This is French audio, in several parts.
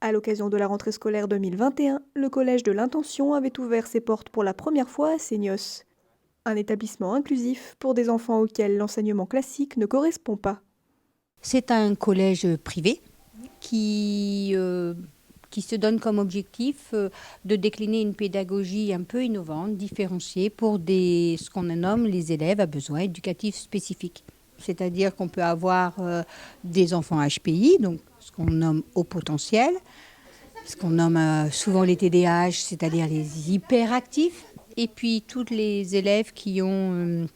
À l'occasion de la rentrée scolaire 2021, le collège de l'Intention avait ouvert ses portes pour la première fois à Seignos, un établissement inclusif pour des enfants auxquels l'enseignement classique ne correspond pas. C'est un collège privé qui se donne comme objectif de décliner une pédagogie un peu innovante, différenciée pour ce qu'on nomme les élèves à besoins éducatifs spécifiques. C'est-à-dire qu'on peut avoir des enfants HPI, donc ce qu'on nomme haut potentiel, ce qu'on nomme souvent les TDAH, c'est-à-dire les hyperactifs, et puis tous les élèves qui ont,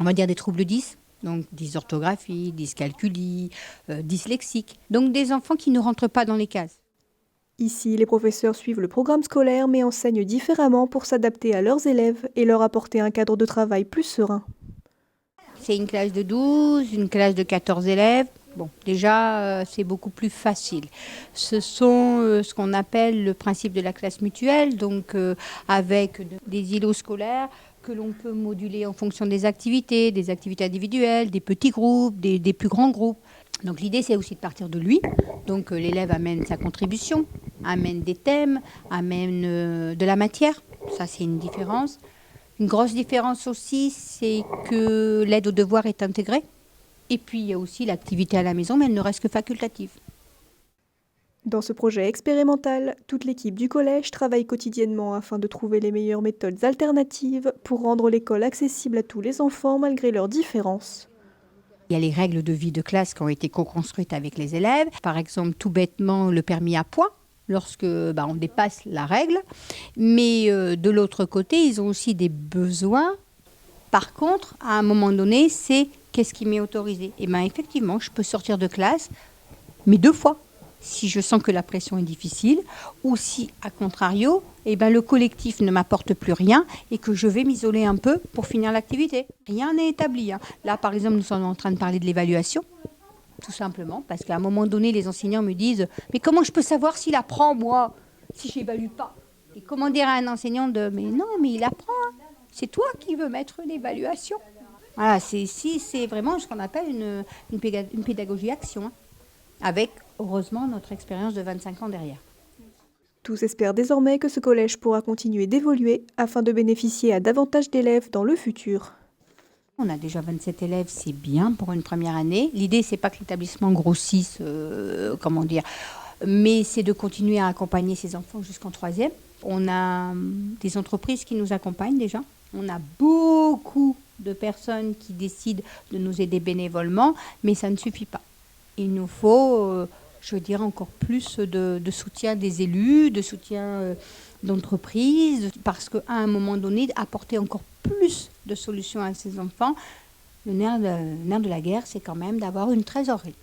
on va dire, des troubles 10, donc dysorthographie, dyscalculie, dyslexique. Donc des enfants qui ne rentrent pas dans les cases. Ici, les professeurs suivent le programme scolaire mais enseignent différemment pour s'adapter à leurs élèves et leur apporter un cadre de travail plus serein. C'est une classe de 12, une classe de 14 élèves. Bon, déjà, c'est beaucoup plus facile. Ce sont ce qu'on appelle le principe de la classe mutuelle, donc avec des îlots scolaires que l'on peut moduler en fonction des activités individuelles, des petits groupes, des plus grands groupes. Donc l'idée, c'est aussi de partir de lui. Donc l'élève amène sa contribution, amène des thèmes, amène de la matière. Ça, c'est une différence. Une grosse différence aussi, c'est que l'aide aux devoirs est intégrée. Et puis, il y a aussi l'activité à la maison, mais elle ne reste que facultative. Dans ce projet expérimental, toute l'équipe du collège travaille quotidiennement afin de trouver les meilleures méthodes alternatives pour rendre l'école accessible à tous les enfants malgré leurs différences. Il y a les règles de vie de classe qui ont été co-construites avec les élèves. Par exemple, tout bêtement, le permis à points, lorsque on dépasse la règle. Mais de l'autre côté, ils ont aussi des besoins. Par contre, à un moment donné, c'est qu'est-ce qui m'est autorisé ? Et bien, effectivement, je peux sortir de classe, mais 2 fois. Si je sens que la pression est difficile, ou si, à contrario, le collectif ne m'apporte plus rien et que je vais m'isoler un peu pour finir l'activité. Rien n'est établi. Là, par exemple, nous sommes en train de parler de l'évaluation, tout simplement, parce qu'à un moment donné, les enseignants me disent « Mais comment je peux savoir s'il apprend, moi, si je n'évalue pas ?» Et comment dire à un enseignant « Mais non, mais il apprend, c'est toi qui veux mettre l'évaluation. » Voilà, c'est vraiment ce qu'on appelle une pédagogie action, avec, heureusement, notre expérience de 25 ans derrière. Tous espèrent désormais que ce collège pourra continuer d'évoluer afin de bénéficier à davantage d'élèves dans le futur. On a déjà 27 élèves, c'est bien pour une première année. L'idée, c'est pas que l'établissement grossisse, mais c'est de continuer à accompagner ces enfants jusqu'en 3e. On a des entreprises qui nous accompagnent déjà. On a beaucoup de personnes qui décident de nous aider bénévolement, mais ça ne suffit pas. Il nous faut, encore plus de soutien des élus, de soutien d'entreprises, parce qu'à un moment donné, apporter encore plus de solutions à ces enfants, le nerf de la guerre, c'est quand même d'avoir une trésorerie.